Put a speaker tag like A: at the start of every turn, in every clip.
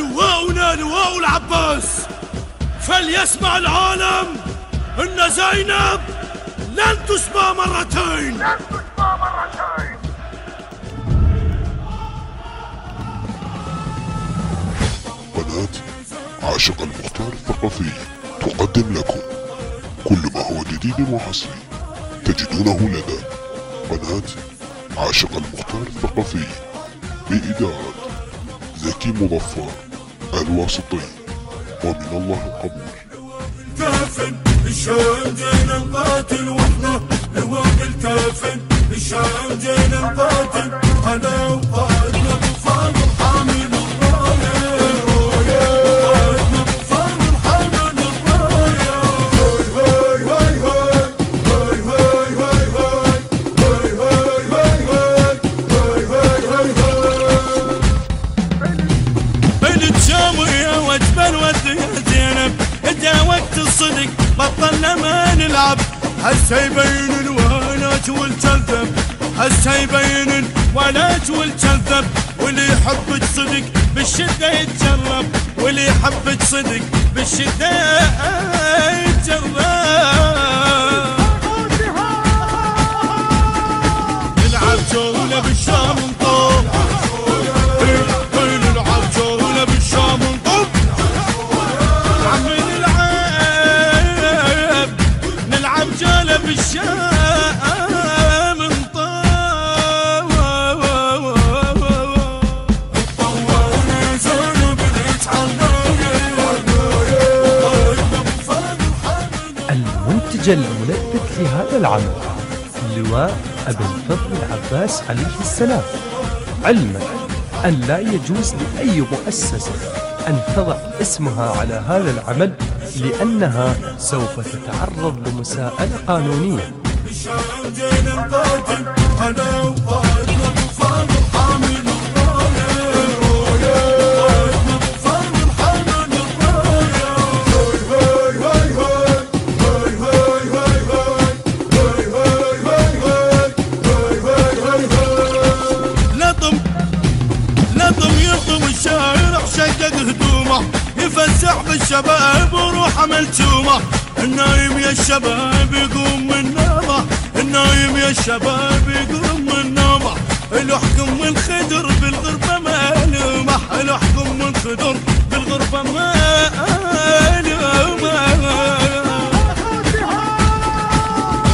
A: لواؤنا لواء العباس، فليسمع العالم إن زينب لن تسمى مرتين.
B: قناة عاشق المختار الثقافي تقدم لكم كل ما هو جديد وحصري تجدونه لدى قناة عاشق المختار الثقافي بإدارة زكي مظفر الواسطي، ومن الله القبول.
A: كافن الشام جينا نقاتل واحنا لواء الكافن، الشام جينا نقاتل انا وقائدنا طوفان حامل الرايه، قائدنا طوفان حامل الرايه. هاي هاي هاي هاي هاي هاي هاي هاي هاي هاي هاي بنت شامية واجبل ودي يا زينب، جا وقت الصدق بطلنا ما نلعب، هسه يبين الولاج والكذب، هسه يبين الولاج والكذب، واللي يحبك صدق بالشدة يتجرب، واللي يحبك صدق بالشدة يتجرب. نلعب جولة بالشام نطوف، نلعب جولة بالشام نطوف، جولة بالشام نطوف، طورنا زينب
C: المنتج الملبث لهذا العمل لواء أبي الفضل العباس عليه السلام، علما أن لا يجوز لأي مؤسسة أن تضع اسمها على هذا العمل لأنها سوف تتعرض لمساءلة قانونية.
A: لطم يلطم الشارع شقق هدومه، يفسح بالشباب وروحه ملتومه، النايم يا الشباب يقوم من نومه، النايم يا الشباب يقوم من نومه، الحكم من خدر بالغربة مالومه، الحكم من خدر بالغربة مالومه،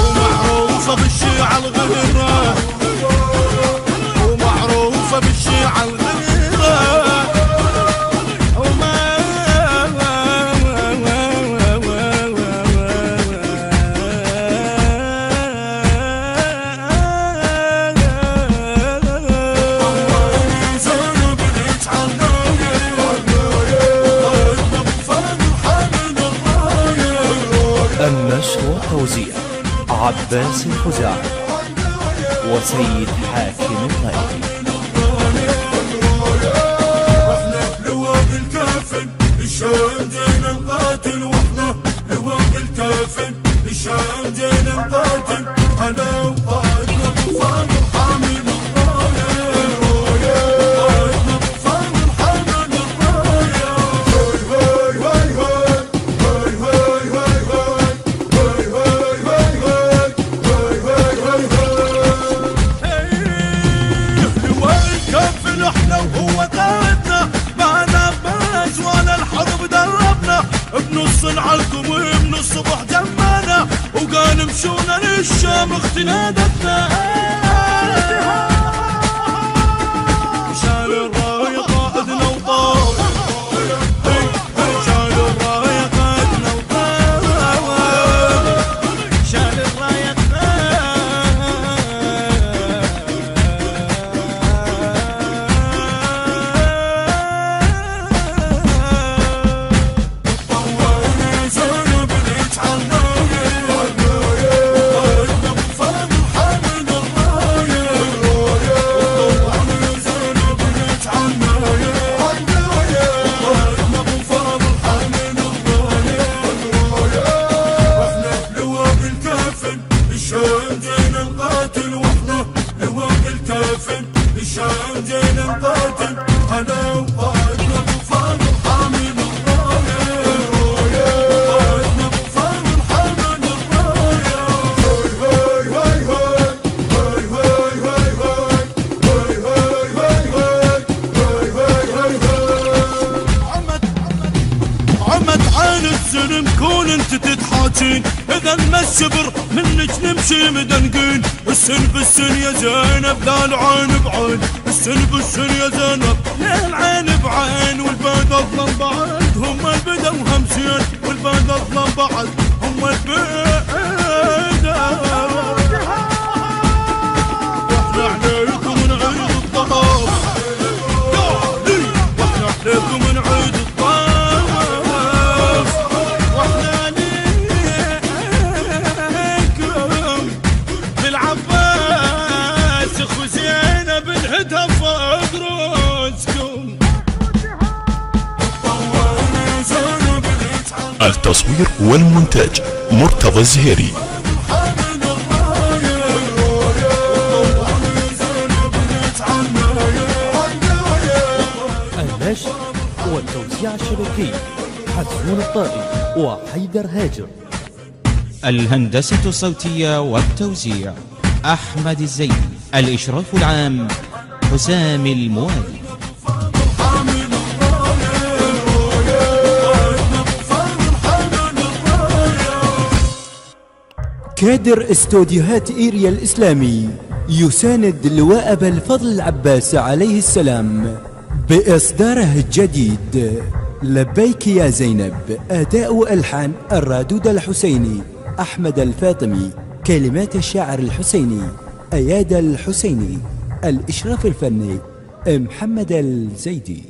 A: ومعروفة بالشيعة الغيرة، ومعروفة بالشيعة الغيرة،
C: النشر وتوزيع عباس الخزاعي وسيد حاكم الطيبي.
A: احنا لواء الكافن، الشام جينا نقاتل واحنا لواء الكافن، الشام جينا نقاتل انا وقائدنا طوفان حامل الرايه، قائدنا طوفان حامل الرايه. هاي هاي هاي هاي هاي هاي هاي هاي هاي هاي لواء الكافن احنا وهو قائدنا، معنا باس ولا الحرب دربنا، بنص نعلكم ومن الصبح جمعنا، وقال مشونا للشام اختنادتنا، شال الراية قائدنا وطار، شال الراية قائدنا وطار، شال الراية الشام جينا نقاتل انا وقائدنا طوفان متفقين، إذا الشبر منك نمشي مدنقين. السن بالسن يا زينب لا العين بعين، السن بالسن يا زينب لا العين بعين. والباد أظلم بعد هم البدا وهمسين، والباد أظلم بعد هم البدا. واحنا عليكم نعيد الطواف، واحنا عليكم نعيد الطواف، واحنا عليكم بالعباس اخو زينب الهدف فوق راسكم.
B: التصوير والمونتاج مرتضى الزهيري.
C: النشر والتوزيع الشبكي حسون الطائي وحيدر هاجر.
D: الهندسة الصوتية والتوزيع أحمد الزيدي. الإشراف العام حسام الموالي.
E: كادر استوديوهات إيريا الإسلامي يساند لواء أبا الفضل العباس عليه السلام بإصداره الجديد لبيك يا زينب. أداء ألحان الرادود الحسيني أحمد الفاطمي، كلمات الشاعر الحسيني أياد الحسيني، الإشراف الفني محمد الزيدي.